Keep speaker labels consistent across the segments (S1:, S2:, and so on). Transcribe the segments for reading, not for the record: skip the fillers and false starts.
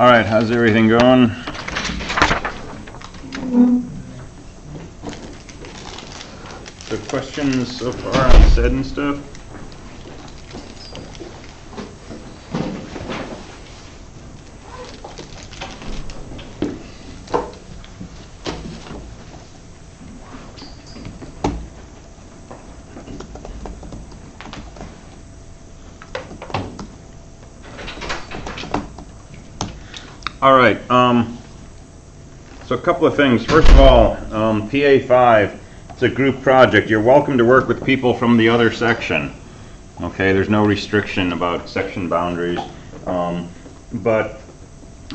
S1: All right, how's everything going? So questions so far on SED and stuff? All right, so a couple of things. First of all, PA5, it's a group project. You're welcome to work with people from the other section. Okay, there's no restriction about section boundaries. But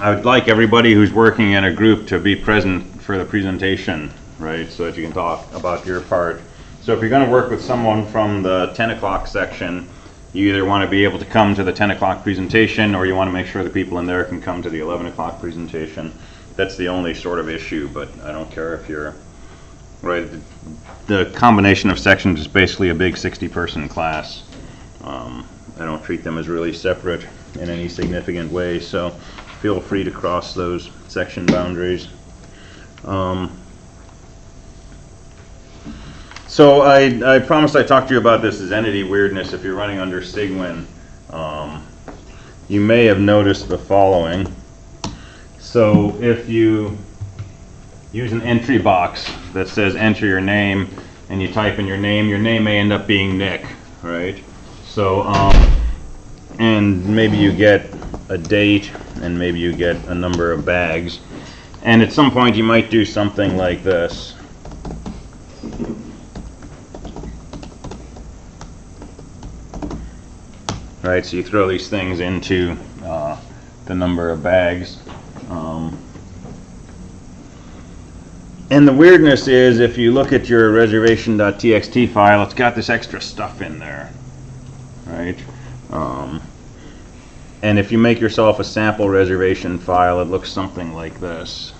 S1: I would like everybody who's working in a group to be present for the presentation, right, so that you can talk about your part. So if you're going to work with someone from the 10 o'clock section, you either want to be able to come to the 10 o'clock presentation, or you want to make sure the people in there can come to the 11 o'clock presentation. That's the only sort of issue, but I don't care if you're, right, the combination of sections is basically a big 60-person class. I don't treat them as really separate in any significant way, so feel free to cross those section boundaries. So I promised I'd talk to you about this as entity weirdness if you're running under Cygwin. You may have noticed the following. So if you use an entry box that says enter your name and you type in your name may end up being Nick, right? So, and maybe you get a date and maybe you get a number of bags. And at some point you might do something like this. Right, so you throw these things into the number of bags. And the weirdness is, if you look at your reservation.txt file, it's got this extra stuff in there, right? And if you make yourself a sample reservation file, it looks something like this.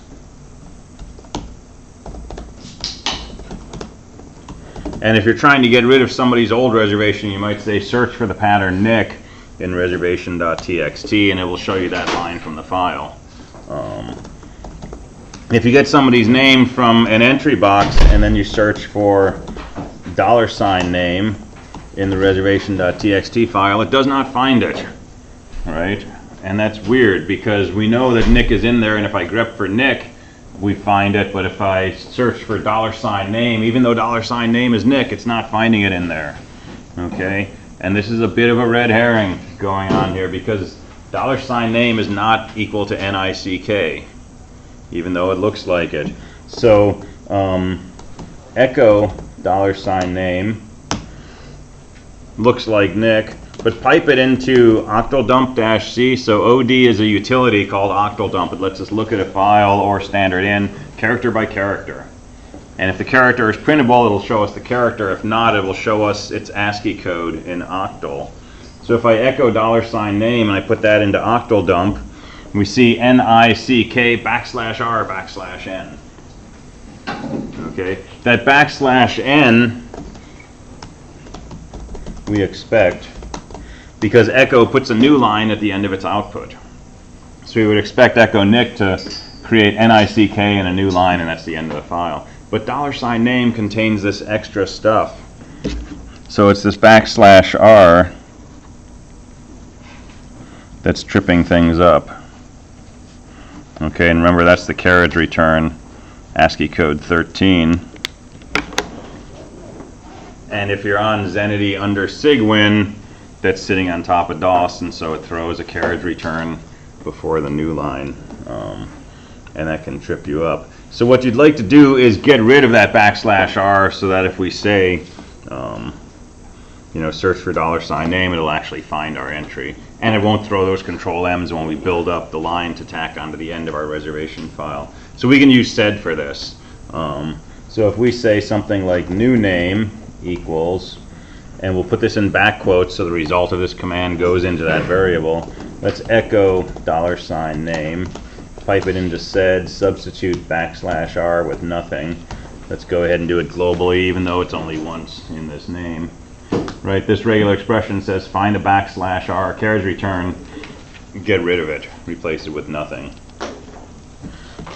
S1: And if you're trying to get rid of somebody's old reservation, you might say search for the pattern Nick in reservation.txt, and it will show you that line from the file. If you get somebody's name from an entry box and then you search for $name in the reservation.txt file, it does not find it, right? And that's weird because we know that Nick is in there, and if I grep for Nick, we find it, but if I search for $name, even though $name is Nick, it's not finding it in there, okay? And this is a bit of a red herring going on here because $name is not equal to NICK, even though it looks like it. So echo $name looks like Nick, but pipe it into octldump-c. So OD is a utility called octldump. It lets us look at a file or standard in character by character. And if the character is printable, it'll show us the character. If not, it will show us its ASCII code in octal. So if I echo $name and I put that into octldump, we see NICK \r\n. Okay, that \n we expect because echo puts a new line at the end of its output. So we would expect echo Nick to create NICK and a new line, and that's the end of the file. But $name contains this extra stuff. So it's this \r that's tripping things up. Okay, and remember that's the carriage return, ASCII code 13. And if you're on Zenity under Cygwin, that's sitting on top of DOS, and so it throws a carriage return before the new line, and that can trip you up. So what you'd like to do is get rid of that \r so that if we say, search for $name, it'll actually find our entry. And it won't throw those control M's when we build up the line to tack onto the end of our reservation file. So we can use sed for this. So if we say something like new name equals, and we'll put this in back quotes so the result of this command goes into that variable. Let's echo $name, pipe it into sed, substitute \r with nothing. Let's go ahead and do it globally, even though it's only once in this name. Right, this regular expression says find a \r carriage return, get rid of it, replace it with nothing.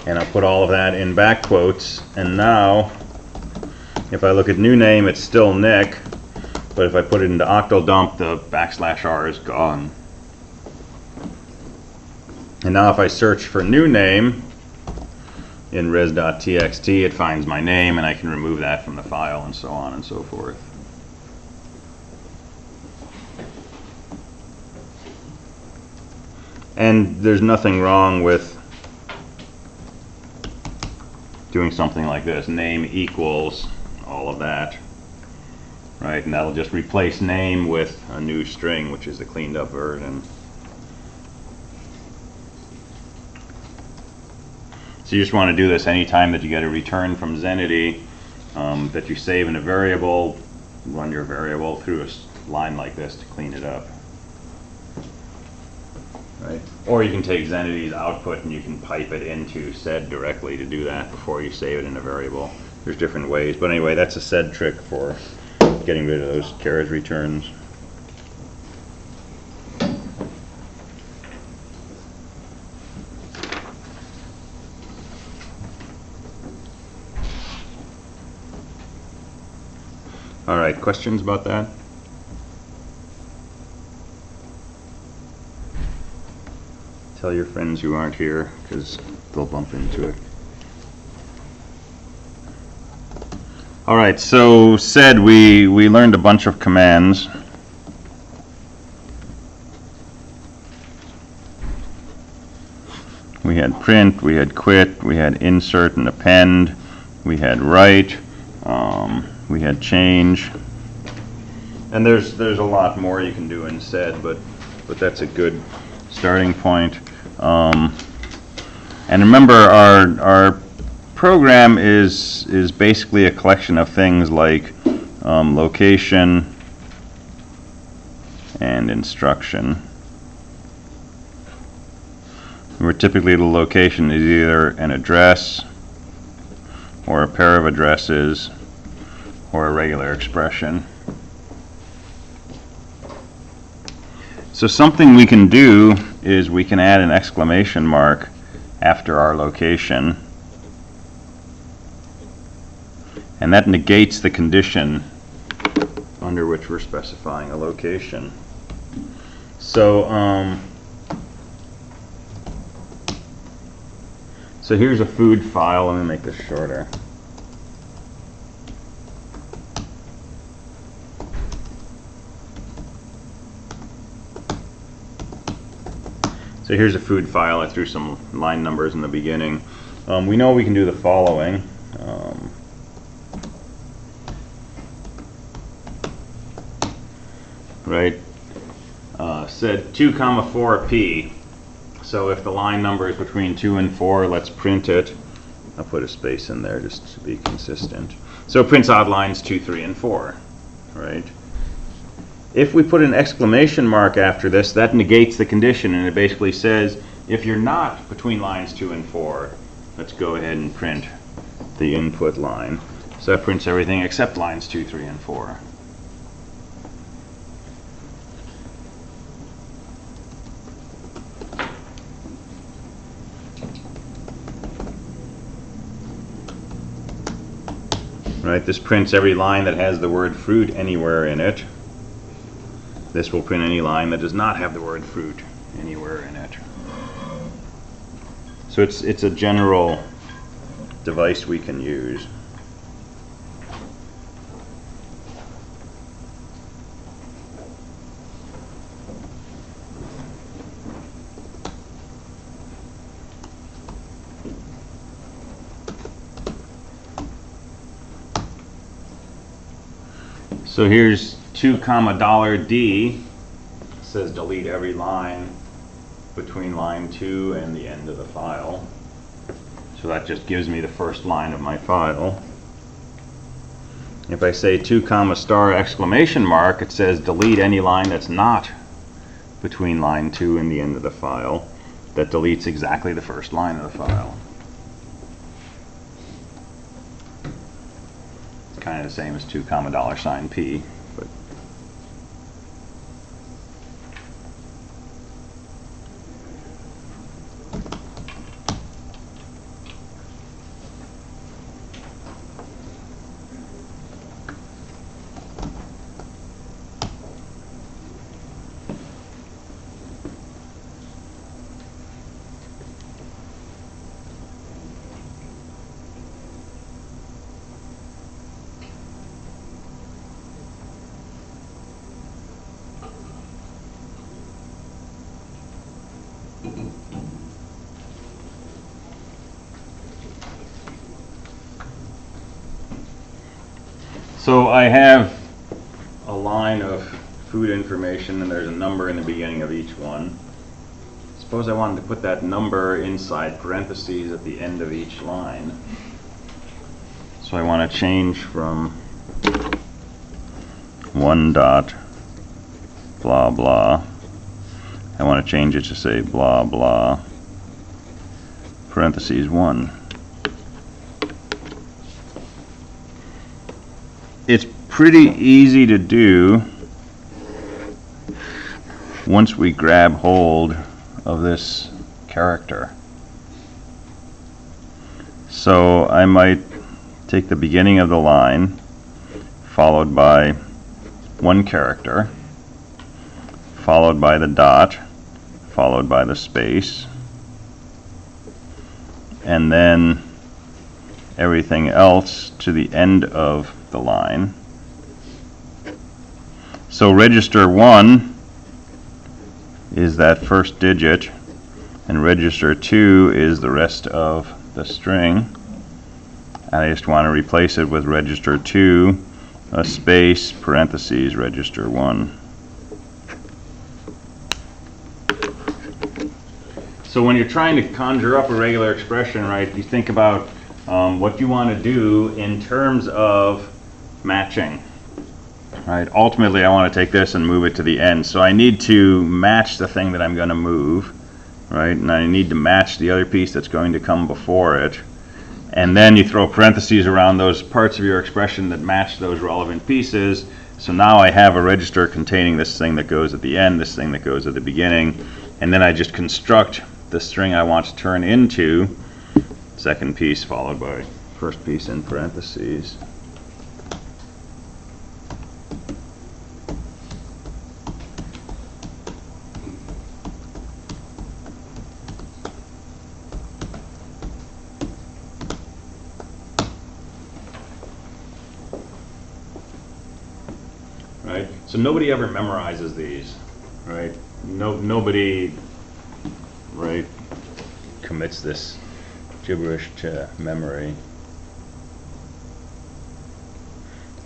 S1: And I'll put all of that in back quotes, and now if I look at new name, it's still Nick, but if I put it into octodump, the \r is gone. And now if I search for new name in res.txt, it finds my name, and I can remove that from the file, and so on and so forth. And there's nothing wrong with doing something like this, name equals all of that, right? And that'll just replace name with a new string, which is the cleaned up version. So you just want to do this anytime that you get a return from Zenity that you save in a variable, run your variable through a line like this to clean it up. Right. Or you can take Zenity's output and you can pipe it into sed directly to do that before you save it in a variable. There's different ways, but anyway, that's a sed trick for getting rid of those carriage returns. All right, questions about that? Tell your friends who aren't here, because they'll bump into it. All right, so sed, we learned a bunch of commands. We had print, we had quit, we had insert and append, we had write, we had change. And there's a lot more you can do in sed, but that's a good starting point. And remember, our program is basically a collection of things like location and instruction, where typically the location is either an address or a pair of addresses or a regular expression. So something we can do is we can add an exclamation mark after our location, and that negates the condition under which we're specifying a location. So so here's a food file. Let me make this shorter. So here's a food file. I threw some line numbers in the beginning. We know we can do the following. Right? Said 2, 4p. So if the line number is between 2 and 4, let's print it. I'll put a space in there just to be consistent. So it prints odd lines 2, 3, and 4. Right? If we put an exclamation mark after this, that negates the condition, and it basically says, if you're not between lines 2 and 4, let's go ahead and print the input line. So that prints everything except lines 2, 3, and 4. Right, this prints every line that has the word fruit anywhere in it. This will print any line that does not have the word fruit anywhere in it. So it's a general device we can use. So here's 2, $D. It says delete every line between line 2 and the end of the file. So that just gives me the first line of my file. If I say 2, exclamation mark, it says delete any line that's not between line 2 and the end of the file. That deletes exactly the first line of the file. Kind of the same as 2, $P, but So I have a line of food information, and there's a number in the beginning of each one. Suppose I wanted to put that number inside parentheses at the end of each line. So I want to change from 1 dot blah blah. I want to change it to say blah blah parentheses 1. It's pretty easy to do once we grab hold of this character. So I might take the beginning of the line followed by one character, followed by the dot, followed by the space, and then everything else to the end of the line. So register 1 is that first digit, and register 2 is the rest of the string. And I just want to replace it with register 2, a space, parentheses, register 1. So when you're trying to conjure up a regular expression, right, you think about what you want to do in terms of matching. Right? Ultimately, I want to take this and move it to the end. So I need to match the thing that I'm going to move, right? And I need to match the other piece that's going to come before it. And then you throw parentheses around those parts of your expression that match those relevant pieces. So now I have a register containing this thing that goes at the end, this thing that goes at the beginning. And then I just construct the string I want to turn into second piece followed by first piece in parentheses. Right? So nobody ever memorizes these, right? Nobody, right, commits this gibberish to memory.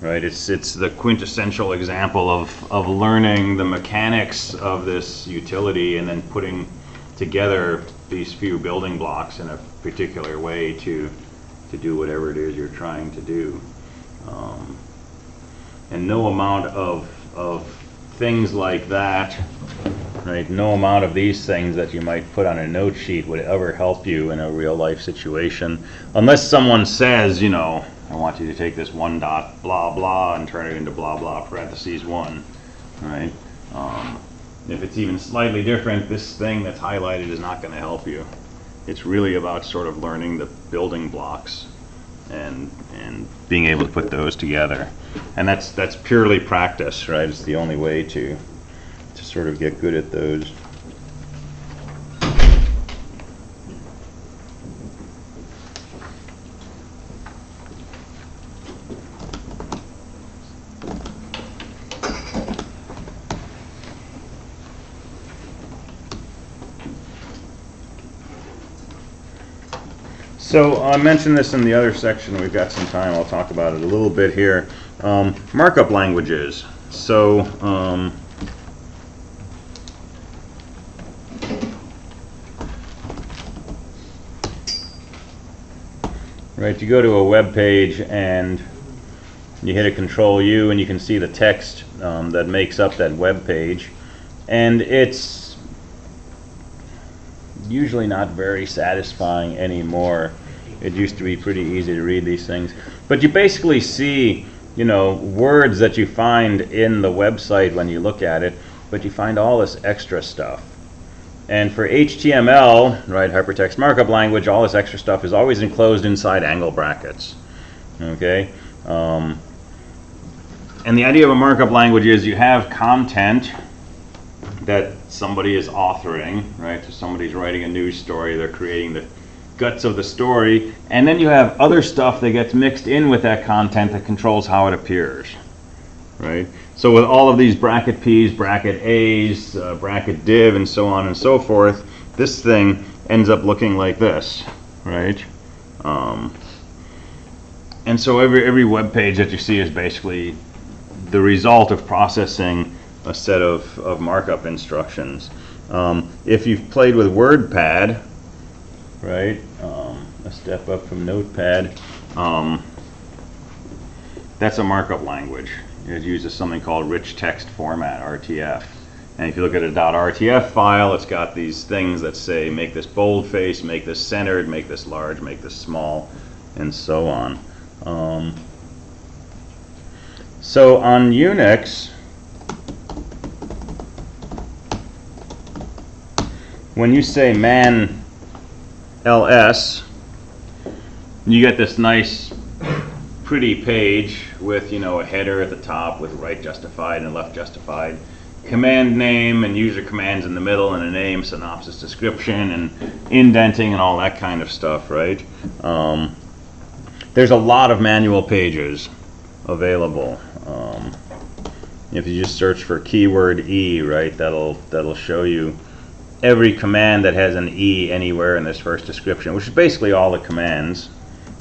S1: Right? It's the quintessential example of learning the mechanics of this utility and then putting together these few building blocks in a particular way to do whatever it is you're trying to do. And no amount of things like that, right? No amount of these things that you might put on a note sheet would ever help you in a real life situation, unless someone says, you know, I want you to take this 1 dot blah blah and turn it into blah blah parentheses 1, right? If it's even slightly different, this thing that's highlighted is not going to help you. It's really about sort of learning the building blocks and being able to put those together. And that's purely practice, right? It's the only way to sort of get good at those. So I mentioned this in the other section. We've got some time. I'll talk about it a little bit here. Markup languages. So right, you go to a web page and you hit a Control-U and you can see the text that makes up that web page, and it's usually not very satisfying anymore. It used to be pretty easy to read these things, but you basically see, you know, words that you find in the website when you look at it, but you find all this extra stuff. And for HTML, right, hypertext markup language, all this extra stuff is always enclosed inside angle brackets. Okay, and the idea of a markup language is you have content that somebody is authoring, right? So somebody's writing a news story, they're creating the guts of the story, and then you have other stuff that gets mixed in with that content that controls how it appears, right? So with all of these bracket P's, bracket A's, bracket div, and so on and so forth, this thing ends up looking like this, right? And so every web page that you see is basically the result of processing a set of markup instructions. If you've played with WordPad, right, a step up from Notepad, that's a markup language. It uses something called rich text format, RTF. And if you look at a .rtf file, it's got these things that say make this boldface, make this centered, make this large, make this small, and so on. So on Unix, when you say man ls, you get this nice pretty page with, you know, a header at the top with right justified and left justified, command name and user commands in the middle, and a name, synopsis, description, and indenting and all that kind of stuff, right? There's a lot of manual pages available. If you just search for keyword E, right, that'll show you every command that has an E anywhere in this first description, which is basically all the commands.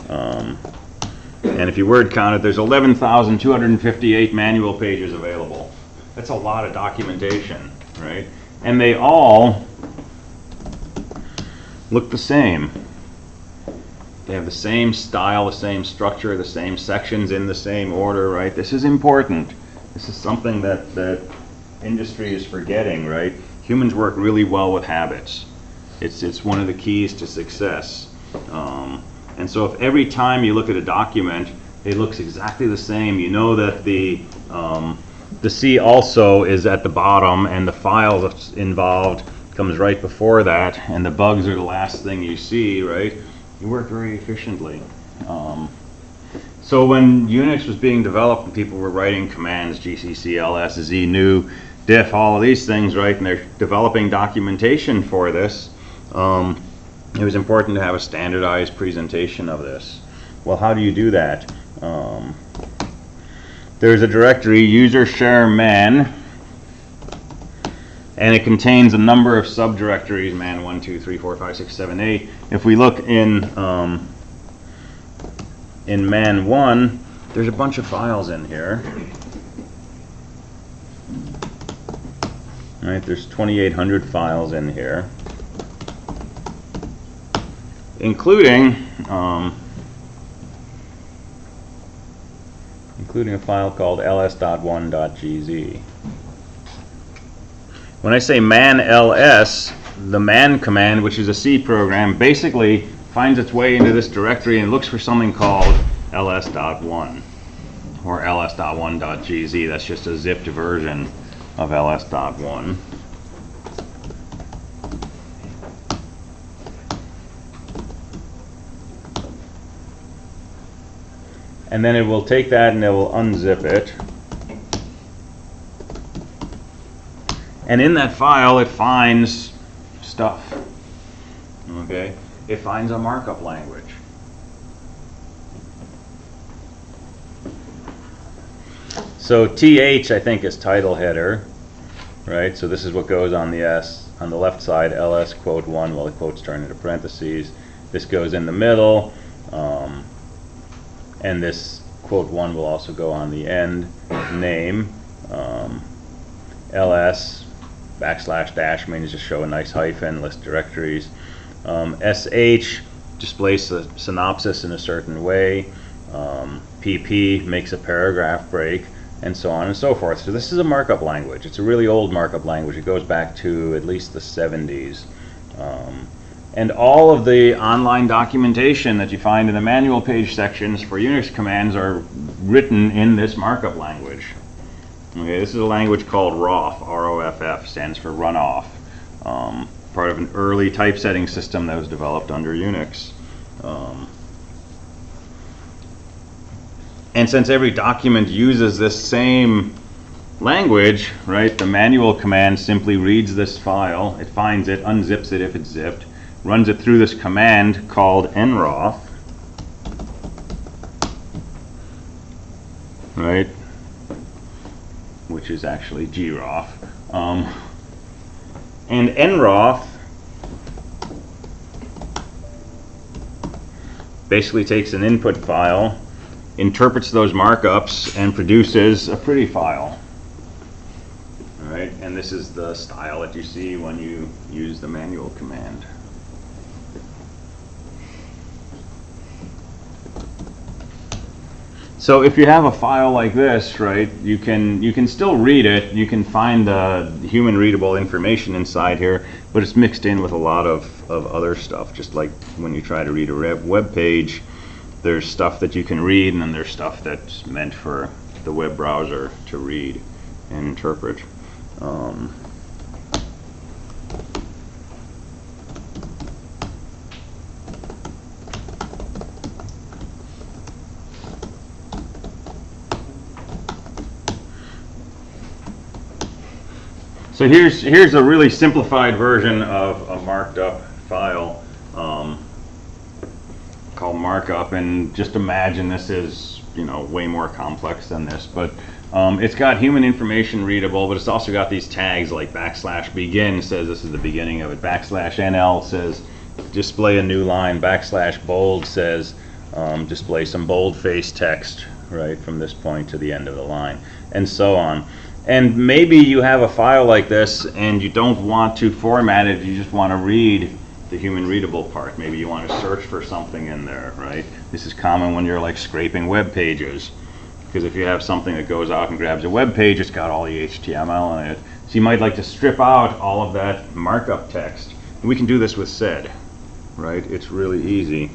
S1: And if you word count it, there's 11,258 manual pages available. That's a lot of documentation, right? And they all look the same. They have the same style, the same structure, the same sections in the same order, right? This is important. This is something that industry is forgetting, right? Humans work really well with habits. It's one of the keys to success. And so if every time you look at a document, it looks exactly the same, you know that the C also is at the bottom, and the file that's involved comes right before that, and the bugs are the last thing you see, right? You work very efficiently. So when Unix was being developed and people were writing commands, gcc, ls, z, new, diff, all of these things, right, and they're developing documentation for this, it was important to have a standardized presentation of this. Well, how do you do that? There's a directory, user share man, and it contains a number of subdirectories, man 1, 2, 3, 4, 5, 6, 7, 8. If we look in man 1, there's a bunch of files in here. Right, there's 2,800 files in here, including a file called ls.1.gz. When I say man ls, the man command, which is a C program, basically finds its way into this directory and looks for something called ls.1 or ls.1.gz. That's just a zipped version of ls.1. And then it will take that and it will unzip it. And in that file it finds stuff. Okay? It finds a markup language. So TH, I think, is title header, right? So this is what goes on the S. On the left side, ls quote 1, well, the quotes turn into parentheses. This goes in the middle. And this quote 1 will also go on the end. Name, ls, backslash dash means just show a nice hyphen, list directories. sh displays the synopsis in a certain way. pp makes a paragraph break, and so on and so forth. So this is a markup language. It's a really old markup language. It goes back to at least the 70s. And all of the online documentation that you find in the manual page sections for Unix commands are written in this markup language. Okay, this is a language called ROFF, R-O-F-F, stands for runoff. Part of an early typesetting system that was developed under Unix. And since every document uses this same language, right, the manual command simply reads this file, it finds it, unzips it if it's zipped, runs it through this command called nroff, right, which is actually groff. And nroff basically takes an input file interprets those markups and produces a pretty file. All right, and this is the style that you see when you use the manual command. So if you have a file like this, right, you can still read it. You can find the human readable information inside here, but it's mixed in with a lot of other stuff. Just like when you try to read a web page, there's stuff that you can read, and then there's stuff that's meant for the web browser to read and interpret. So here's a really simplified version of a marked up file called markup, and just imagine this is, you know, way more complex than this, but it's got human information readable, but it's also got these tags like \begin says this is the beginning of it, \NL says display a new line, \bold says display some boldface text right from this point to the end of the line, and so on. And maybe you have a file like this and you don't want to format it, you just want to read the human readable part. Maybe you want to search for something in there, right? This is common when you're like scraping web pages, because if you have something that goes out and grabs a web page, it's got all the HTML in it. So you might like to strip out all of that markup text. And we can do this with sed, right? It's really easy.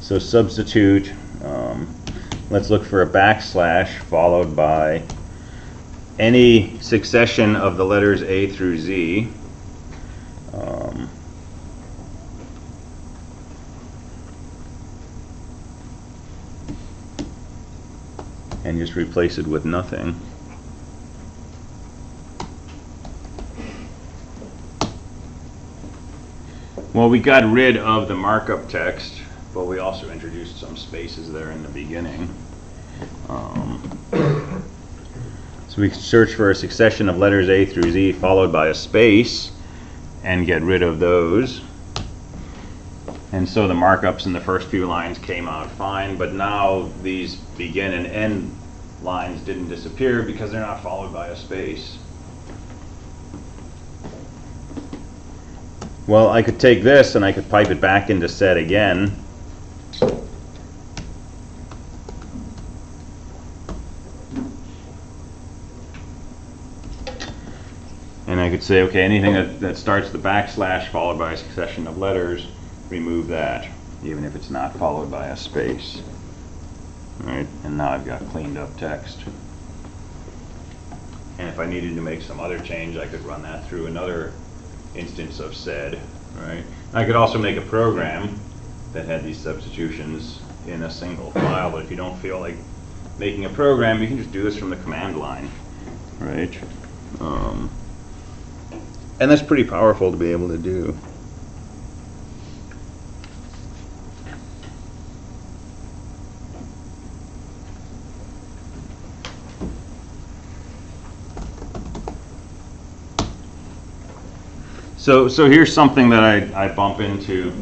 S1: So substitute, let's look for a / followed by any succession of the letters A through Z. And just replace it with nothing. Well, we got rid of the markup text, but we also introduced some spaces there in the beginning. So we can search for a succession of letters A through Z followed by a space and get rid of those. And so the markups in the first few lines came out fine, but now these begin and end lines didn't disappear because they're not followed by a space. Well, I could take this and I could pipe it back into sed again. And I could say, okay, anything that starts the / followed by a succession of letters, remove that, even if it's not followed by a space. Right? And now I've got cleaned up text. And if I needed to make some other change, I could run that through another instance of sed. Right? I could also make a program that had these substitutions in a single file, but if you don't feel like making a program, you can just do this from the command line. Right? And that's pretty powerful to be able to do. So here's something that I bump into,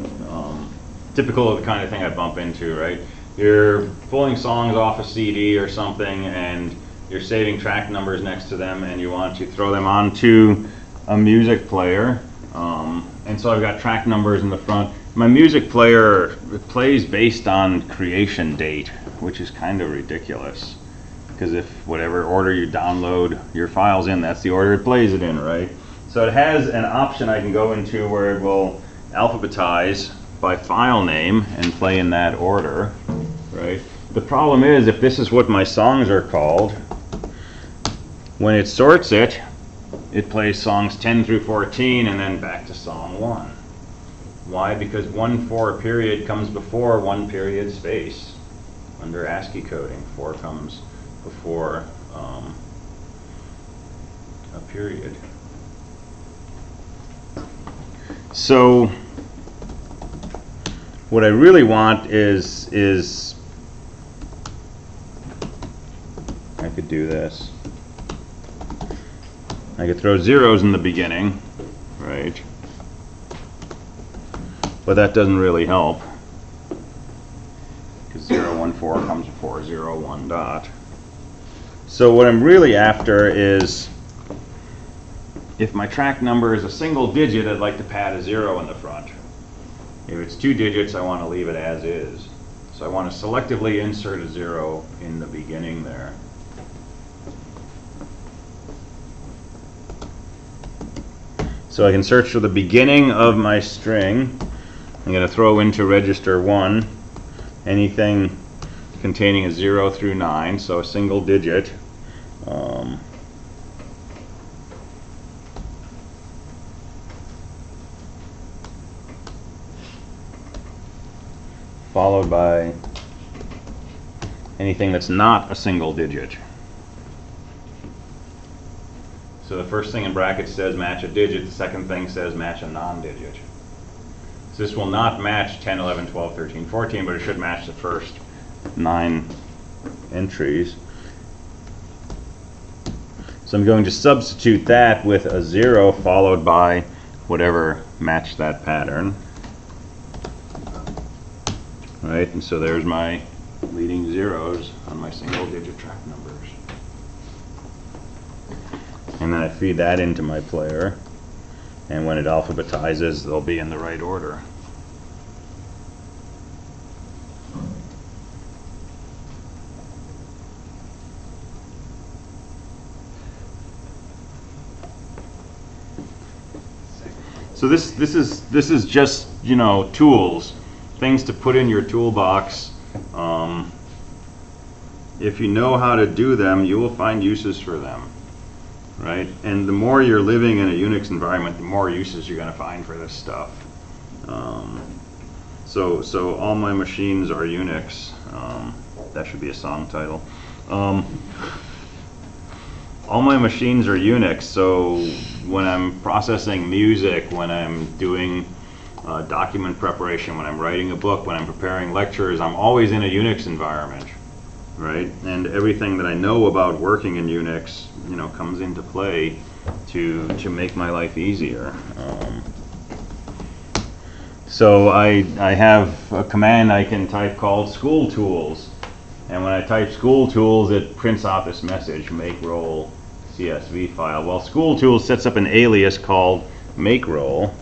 S1: typical of the kind of thing I bump into, right? You're pulling songs off a CD or something, and you're saving track numbers next to them, and you want to throw them onto a music player. And so I've got track numbers in the front. My music player plays based on creation date, which is kind of ridiculous. Because if whatever order you download your files in, that's the order it plays it in, right? So it has an option I can go into where it will alphabetize by file name and play in that order, right? The problem is, if this is what my songs are called, when it sorts it, it plays songs 10 through 14 and then back to song 1. Why? Because 1 period comes before 1 period space. Under ASCII coding, 4 comes before a period. So what I really want is I could do this. I could throw zeros in the beginning, right? But that doesn't really help. because 014 comes before 01 dot. So what I'm really after is, if my track number is a single digit, I'd like to pad a 0 in the front. If it's 2 digits, I want to leave it as is. So I want to selectively insert a 0 in the beginning there. So I can search for the beginning of my string. I'm going to throw into register 1 anything containing a 0 through 9, so a single digit. Followed by anything that's not a single digit. So the first thing in brackets says match a digit, the second thing says match a non-digit. So this will not match 10, 11, 12, 13, 14, but it should match the first 9 entries. So I'm going to substitute that with a 0 followed by whatever matched that pattern. Right, and so there's my leading zeros on my single digit track numbers. And then I feed that into my player, and when it alphabetizes, they'll be in the right order. So this is just, you know, tools, things to put in your toolbox. If you know how to do them, you will find uses for them. Right? And the more you're living in a Unix environment, the more uses you're going to find for this stuff. So all my machines are Unix. That should be a song title. All my machines are Unix, so when I'm processing music, when I'm doing document preparation, when I'm writing a book, when I'm preparing lectures, I'm always in a Unix environment. Right? And everything that I know about working in Unix, you know, comes into play to make my life easier. So I have a command I can type called school tools, and when I type school tools, it prints out this message, make roll CSV file. Well, school tools sets up an alias called make roll,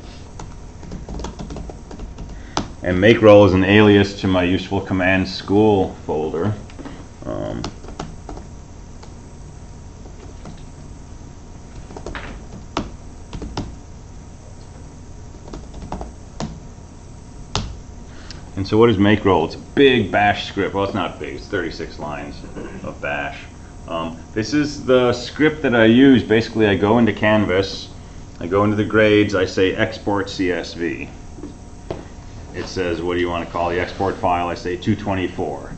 S1: and make roll is an alias to my useful command school folder. And so what is make roll? It's a big bash script. Well, it's not big, it's 36 lines of bash. This is the script that I use. Basically, I go into Canvas, I go into the grades, I say export CSV. It says, what do you want to call the export file? I say 224.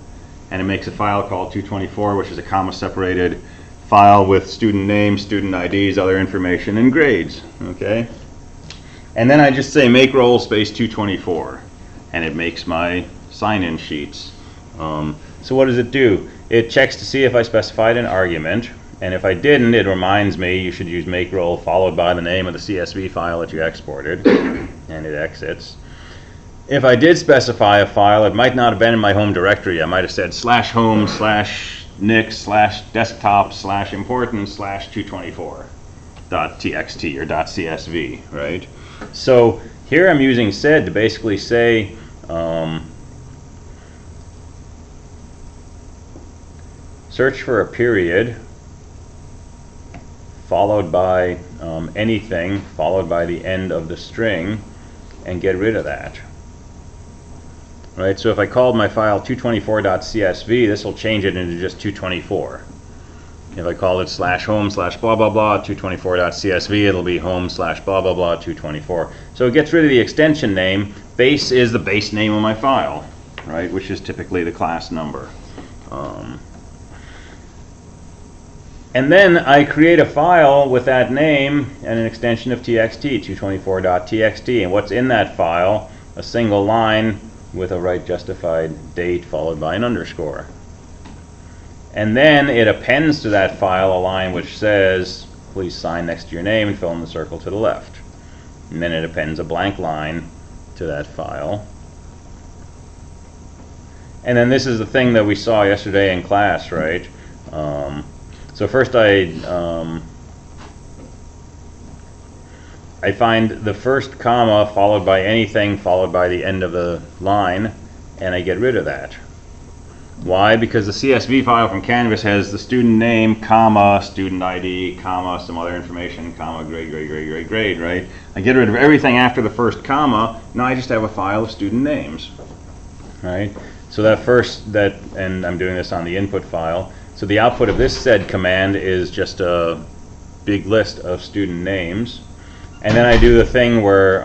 S1: And it makes a file called 224, which is a comma-separated file with student names, student IDs, other information, and grades. Okay? And then I just say make roll space 224. And it makes my sign-in sheets. So what does it do? It checks to see if I specified an argument, and if I didn't, it reminds me you should use make roll followed by the name of the CSV file that you exported, and it exits. If I did specify a file, it might not have been in my home directory. I might have said /home /nix /desktop /important /224.txt or .csv, right? So here I'm using sed to basically say search for a period followed by anything followed by the end of the string and get rid of that. Right, so if I called my file 224.csv, this will change it into just 224. If I call it /home /blah blah blah 224.csv, it'll be home /blah blah blah 224. So it gets rid of the extension name. Base is the base name of my file, right, which is typically the class number. And then I create a file with that name and an extension of txt, 224.txt, and what's in that file? A single line with a right justified date followed by an underscore. And then it appends to that file a line which says, please sign next to your name and fill in the circle to the left. And then it appends a blank line to that file. And then this is the thing that we saw yesterday in class, right? So first I find the first comma followed by anything followed by the end of the line, and I get rid of that. Why? Because the CSV file from Canvas has the student name, comma, student ID, comma, some other information, comma, grade, right? I get rid of everything after the first comma. Now I just have a file of student names, right? So and I'm doing this on the input file. So the output of this sed command is just a big list of student names. And then I do the thing where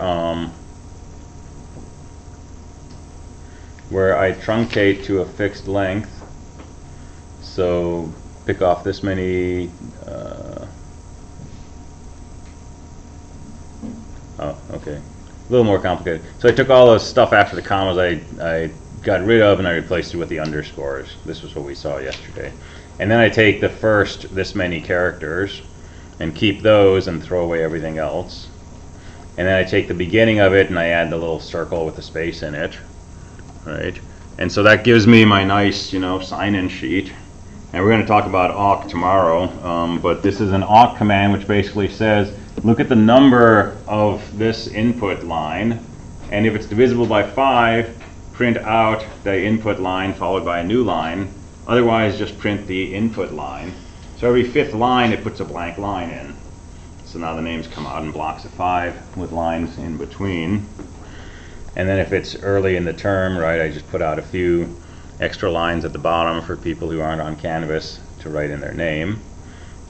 S1: I truncate to a fixed length. So pick off this many. Oh, okay. A little more complicated. So I took all the stuff after the commas I got rid of, and I replaced it with the underscores. This was what we saw yesterday. And then I take the first this many characters and keep those and throw away everything else. And then I take the beginning of it and I add the little circle with the space in it, right? And so that gives me my nice, sign-in sheet. And we're going to talk about awk tomorrow, but this is an awk command which basically says, look at the number of this input line, and if it's divisible by 5, print out the input line followed by a new line. Otherwise, just print the input line. So every 5th line, it puts a blank line in. So now the names come out in blocks of 5 with lines in between. And then if it's early in the term, right, I just put out a few extra lines at the bottom for people who aren't on Canvas to write in their name.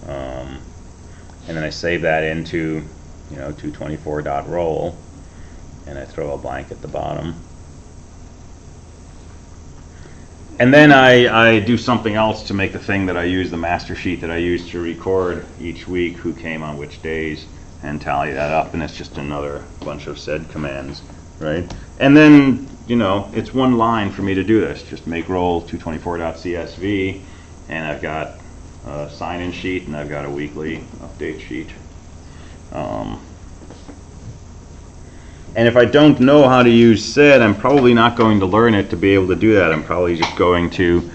S1: And then I save that into, 224.roll, and I throw a blank at the bottom. And then I do something else to make the thing that I use, the master sheet that I use to record each week who came on which days, and tally that up, and it's just another bunch of sed commands, right? And then, it's one line for me to do this. Just make roll 224.csv, and I've got a sign-in sheet, and I've got a weekly update sheet. And if I don't know how to use sed, I'm probably not going to learn it to be able to do that. I'm probably just going to,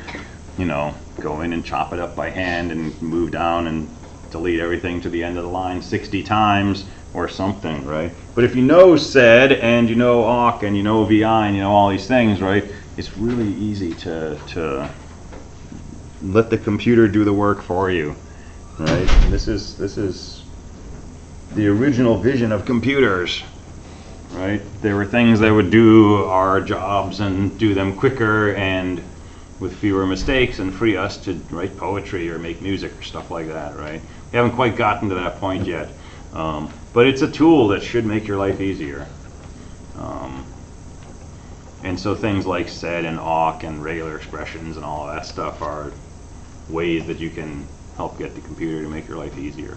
S1: go in and chop it up by hand and move down and delete everything to the end of the line 60 times or something, right? But if you know sed and you know awk and you know vi and you know all these things, right, it's really easy to let the computer do the work for you, right? This is the original vision of computers. Right? There were things that would do our jobs and do them quicker and with fewer mistakes and free us to write poetry or make music or stuff like that, right? We haven't quite gotten to that point yet. But it's a tool that should make your life easier. And so things like sed and awk and regular expressions and all of that stuff are ways that you can help get the computer to make your life easier.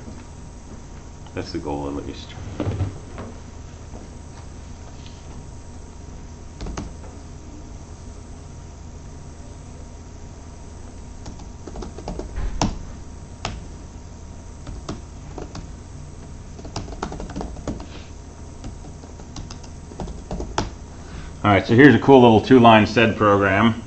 S1: That's the goal, at least. Alright, so here's a cool little 2-line sed program.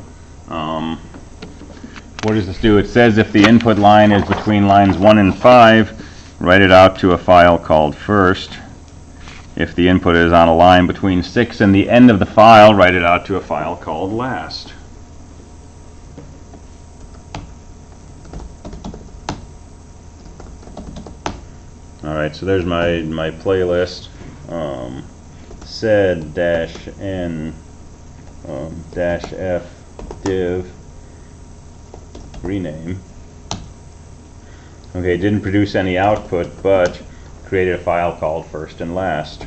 S1: What does this do? It says if the input line is between lines 1 and 5, write it out to a file called first. If the input is on a line between 6 and the end of the file, write it out to a file called last. Alright, so there's my playlist. Sed-n -f div rename. Okay, it didn't produce any output, but created a file called first and last.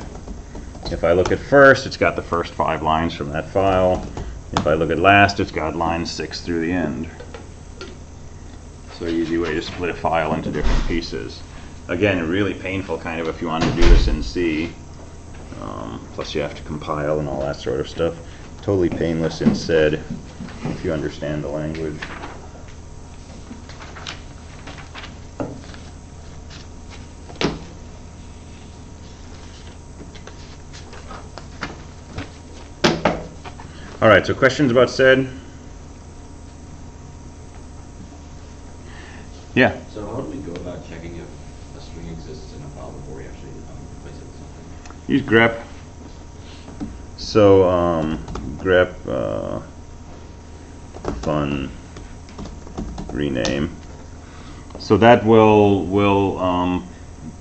S1: If I look at first, it's got the first 5 lines from that file. If I look at last, it's got lines 6 through the end. So easy way to split a file into different pieces. Again, really painful kind of if you want to do this in C. Plus you have to compile and all that sort of stuff. Totally painless in sed if you understand the language. Alright, so questions about sed? Yeah.
S2: So how do we go about checking if a string exists in a file before we actually replace it with something?
S1: Use grep. So grep fun rename. So that will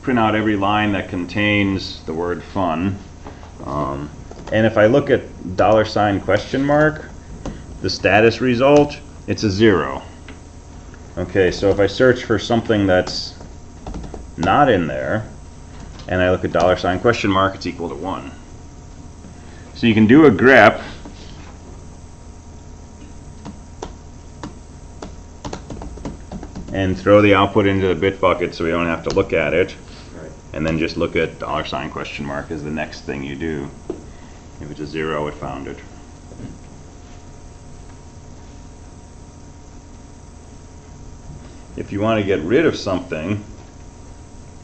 S1: print out every line that contains the word fun. And if I look at $? The status result, it's a 0. Okay, so if I search for something that's not in there, and I look at $? It's equal to 1. So you can do a grep and throw the output into the bit bucket so we don't have to look at it.
S2: Right.
S1: And then just look at $? Is the next thing you do. If it's a 0, it found it. If you want to get rid of something,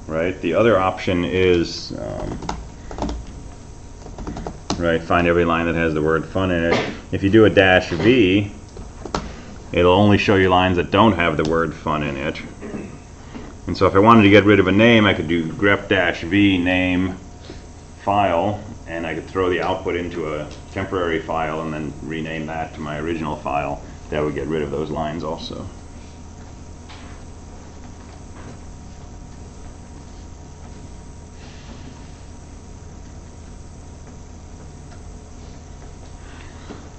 S1: right, the other option is right, find every line that has the word fun in it. If you do a -v, it'll only show you lines that don't have the word fun in it. And so if I wanted to get rid of a name, I could do grep -v name file, and I could throw the output into a temporary file and then rename that to my original file. That would get rid of those lines also.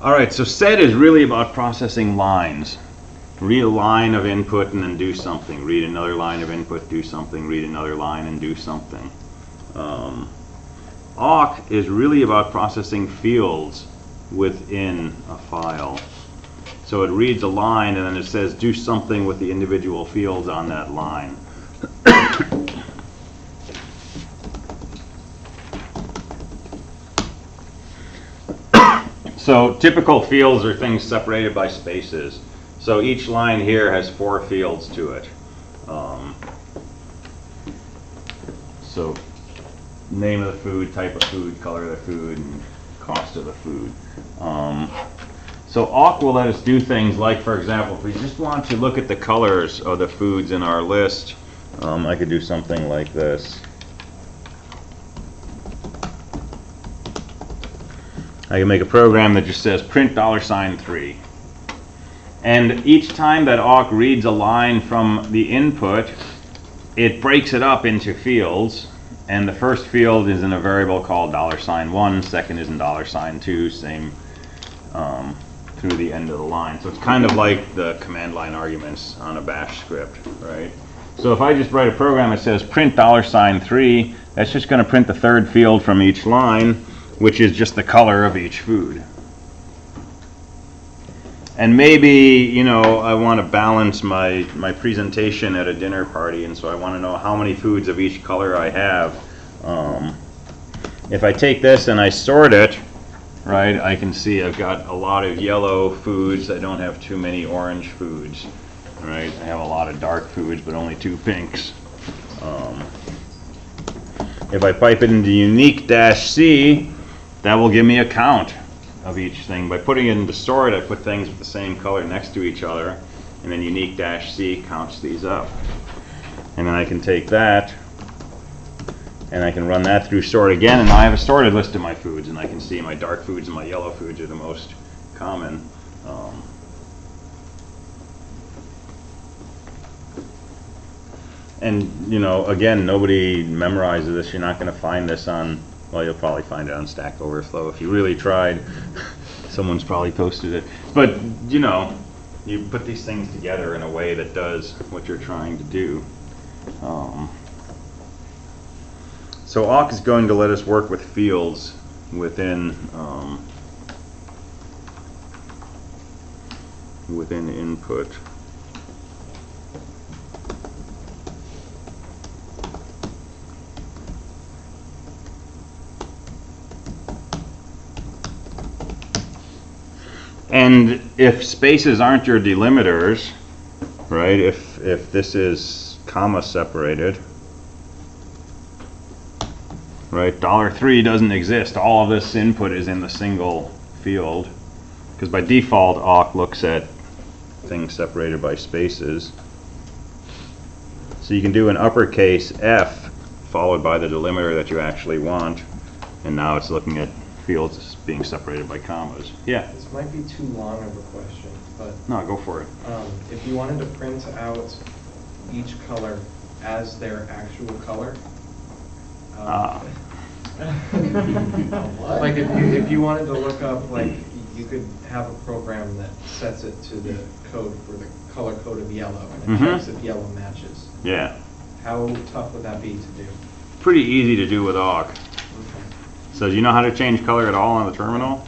S1: Alright, so set is really about processing lines. Read a line of input and then do something. Read another line of input, do something. Read another line and do something. Awk is really about processing fields within a file. So it reads a line and then it says do something with the individual fields on that line. So typical fields are things separated by spaces. So each line here has 4 fields to it. So name of the food, type of food, color of the food, and cost of the food. So awk will let us do things like, for example, if we just want to look at the colors of the foods in our list, I could do something like this. I can make a program that just says print $3. And each time that awk reads a line from the input, it breaks it up into fields. And the first field is in a variable called $1, second is in $2, same through the end of the line. So it's kind of like the command line arguments on a bash script, right? So if I just write a program that says print $3, that's just going to print the third field from each line, which is just the color of each food. And maybe, you know, I want to balance my presentation at a dinner party, and so I want to know how many foods of each color I have. If I take this and I sort it, right, I can see I've got a lot of yellow foods. I don't have too many orange foods, right? I have a lot of dark foods, but only 2 pinks. If I pipe it into unique-c, that will give me a count of each thing. By putting it into sort, I put things with the same color next to each other, and then unique-c counts these up. And then I can take that, and I can run that through sort again, and now I have a sorted list of my foods, and I can see my dark foods and my yellow foods are the most common. And, you know, again, nobody memorizes this. You're not going to find this on, well, you'll probably find it on Stack Overflow. If you really tried, someone's probably posted it. But, you know, you put these things together in a way that does what you're trying to do. So awk is going to let us work with fields within within input. And if spaces aren't your delimiters, right, if this is comma separated, right, $3 doesn't exist. All of this input is in the single field, because by default awk looks at things separated by spaces. So you can do an uppercase F followed by the delimiter that you actually want, and now it's looking at fields being separated by commas. Yeah?
S3: This might be too long of a question, but
S1: No, go for it.
S3: if you wanted to print out each color as their actual color, like if you wanted to look up, like you could have a program that sets it to the code for the color code of yellow, and it checks if yellow matches.
S1: Yeah.
S3: How tough would that be to do?
S1: Pretty easy to do with awk.
S3: Okay.
S1: So do you know how to change color at all on the terminal?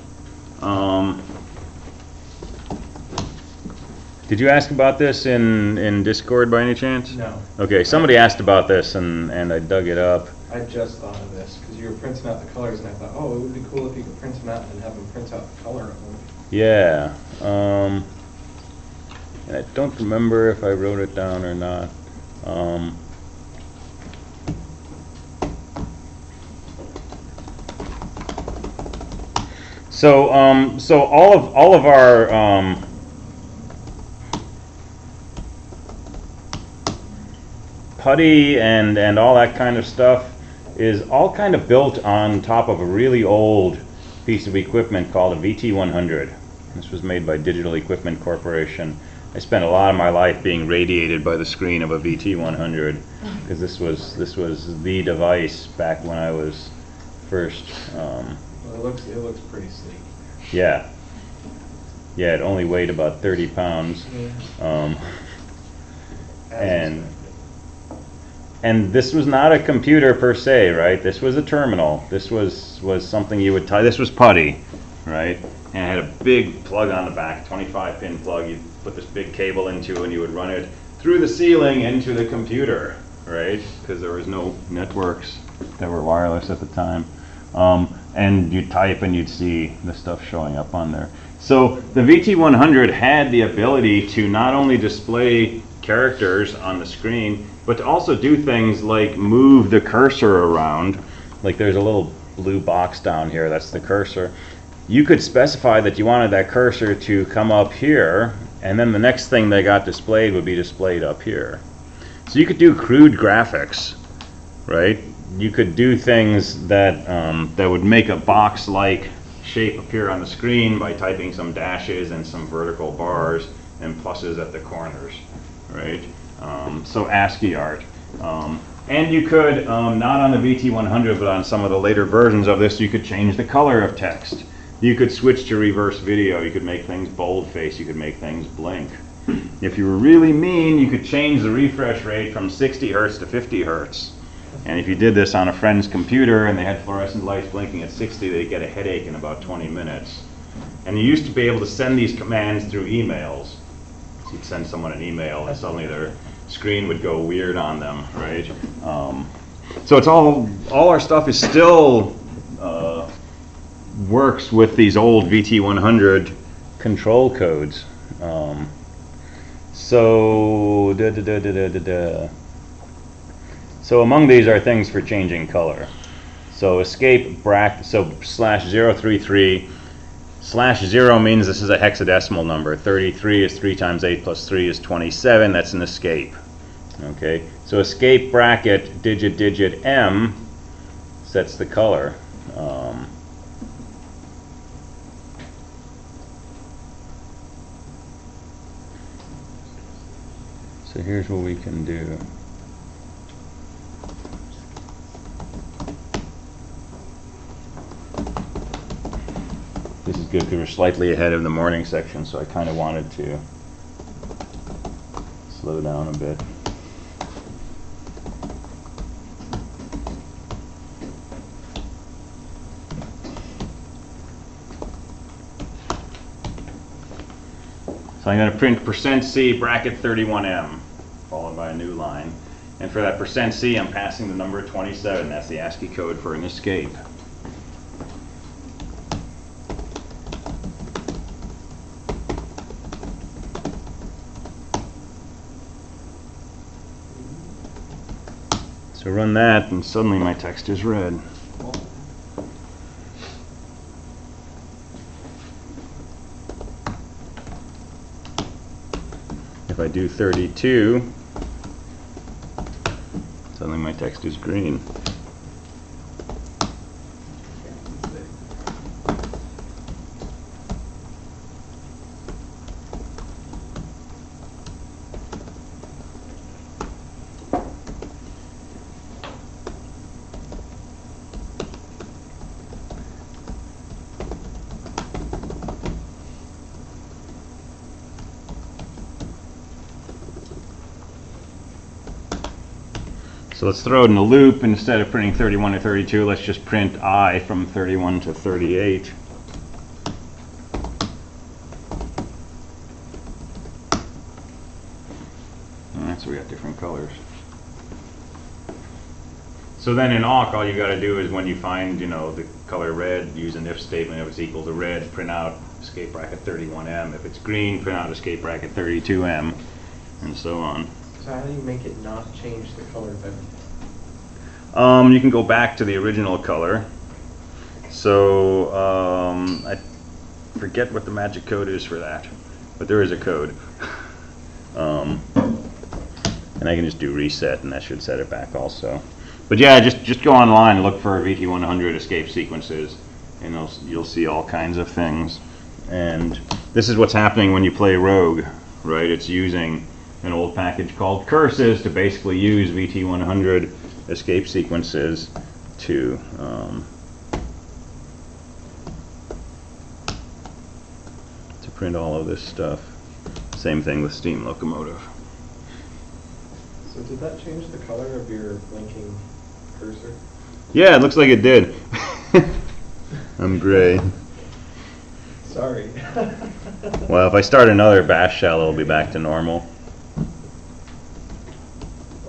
S1: Did you ask about this in Discord by any chance?
S3: No.
S1: Okay, somebody asked about this and I dug it up.
S3: I just thought of this because you were printing out the colors, and I thought, oh, it would be cool if you could print them out and have them print out the color of them.
S1: Yeah. And I don't remember if I wrote it down or not. So all of our putty and all that kind of stuff is all kind of built on top of a really old piece of equipment called a VT100. This was made by Digital Equipment Corporation. I spent a lot of my life being radiated by the screen of a VT100 because this was the device back when I was first.
S3: Well, it looks pretty sleek.
S1: Yeah. Yeah, it only weighed about 30 pounds. And this was not a computer per se, right? This was a terminal. This was something you would tie. This was putty, right? And it had a big plug on the back, 25-pin plug. You'd put this big cable into, and you would run it through the ceiling into the computer, right? Because there was no networks that were wireless at the time. And you'd type, and you'd see the stuff showing up on there. So the VT100 had the ability to not only display characters on the screen, but to also do things like move the cursor around. Like there's a little blue box down here, that's the cursor. You could specify that you wanted that cursor to come up here, and then the next thing that got displayed would be displayed up here. So you could do crude graphics, right? You could do things that that would make a box-like shape appear on the screen by typing some dashes and some vertical bars and pluses at the corners, right? So ASCII art. And you could, not on the VT100, but on some of the later versions of this, you could change the color of text. You could switch to reverse video. You could make things boldface. You could make things blink. If you were really mean, you could change the refresh rate from 60 hertz to 50 hertz. And if you did this on a friend's computer and they had fluorescent lights blinking at 60, they'd get a headache in about 20 minutes. And you used to be able to send these commands through emails. So you'd send someone an email and suddenly their screen would go weird on them, right? So it's all our stuff is still works with these old VT100 control codes. So among these are things for changing color. So escape bracket, so /033 /0 means this is a hexadecimal number. 33 is 3 times 8 plus 3 is 27. That's an escape. Okay, so escape bracket digit M sets the color. So here's what we can do. This is good because we're slightly ahead of the morning section, so I kind of wanted to slow down a bit. So I'm going to print %C bracket 31M, followed by a new line. And for that %C, I'm passing the number 27. That's the ASCII code for an escape. So run that, and suddenly my text is red. If I do 32, text is green. So let's throw it in a loop. Instead of printing 31 to 32, let's just print I from 31 to 38. Alright, so we got different colors. So then in awk, all you got to do is when you find, the color red, use an if statement. If it's equal to red, print out escape bracket 31M. If it's green, print out escape bracket 32M, and so on.
S3: So how do you make it not change the color of everything?
S1: You can go back to the original color. So I forget what the magic code is for that, but there is a code. And I can just do reset, and that should set it back also. But yeah, just go online and look for VT100 escape sequences, and you'll see all kinds of things. And this is what's happening when you play Rogue, right? It's using an old package called curses to basically use VT100 escape sequences to print all of this stuff. Same thing with Steam Locomotive.
S3: So did that change the color of your blinking cursor?
S1: Yeah, it looks like it did. I'm gray.
S3: Sorry.
S1: Well, if I start another bash shell, it'll be back to normal.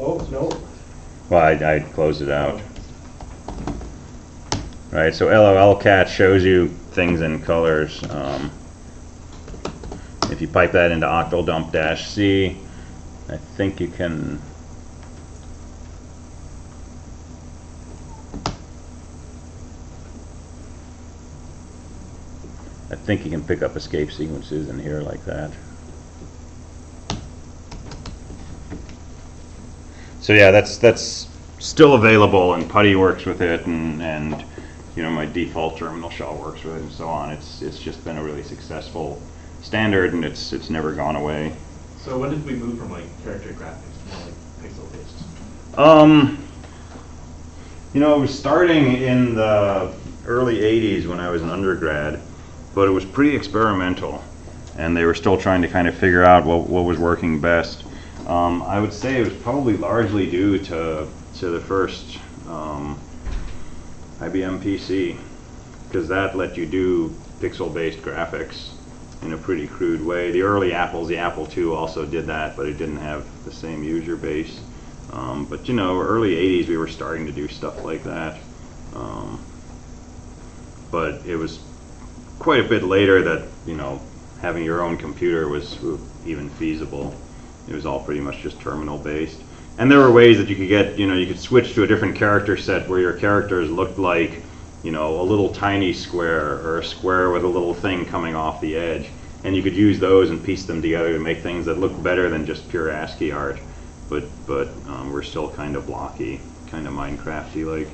S3: Oh, no.
S1: Well, I closed it out. Right, so LOLcat shows you things in colors. If you pipe that into octldump-c, I think you can. I think you can pick up escape sequences in here like that. So yeah, that's still available, and Putty works with it, and my default terminal shell works with it, and so on. It's just been a really successful standard, and it's never gone away.
S4: So when did we move from character graphics to more pixel based?
S1: It was starting in the early 80s when I was an undergrad, but it was pretty experimental, and they were still trying to kind of figure out what was working best. I would say it was probably largely due to the first IBM PC, because that let you do pixel-based graphics in a pretty crude way. The early Apples, the Apple II also did that, but it didn't have the same user base. But early 80s we were starting to do stuff like that. But it was quite a bit later that, having your own computer was even feasible. It was all pretty much just terminal based. And there were ways that you could get, you could switch to a different character set where your characters looked like, a little tiny square, or a square with a little thing coming off the edge. And you could use those and piece them together to make things that look better than just pure ASCII art. But we're still kind of blocky, kind of Minecrafty like.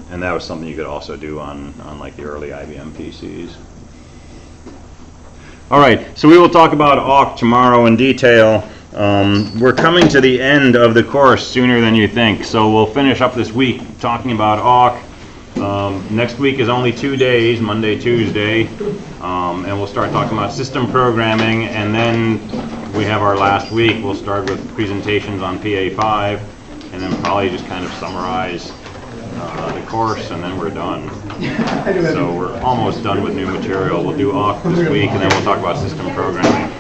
S1: And that was something you could also do on the early IBM PCs. All right, so we will talk about awk tomorrow in detail. We're coming to the end of the course sooner than you think, so we'll finish up this week talking about awk. Next week is only 2 days, Monday, Tuesday, and we'll start talking about system programming, and then we have our last week. We'll start with presentations on PA5, and then probably just kind of summarize the course, and then we're done. So we're almost done with new material. We'll do awk this week, and then we'll talk about system programming.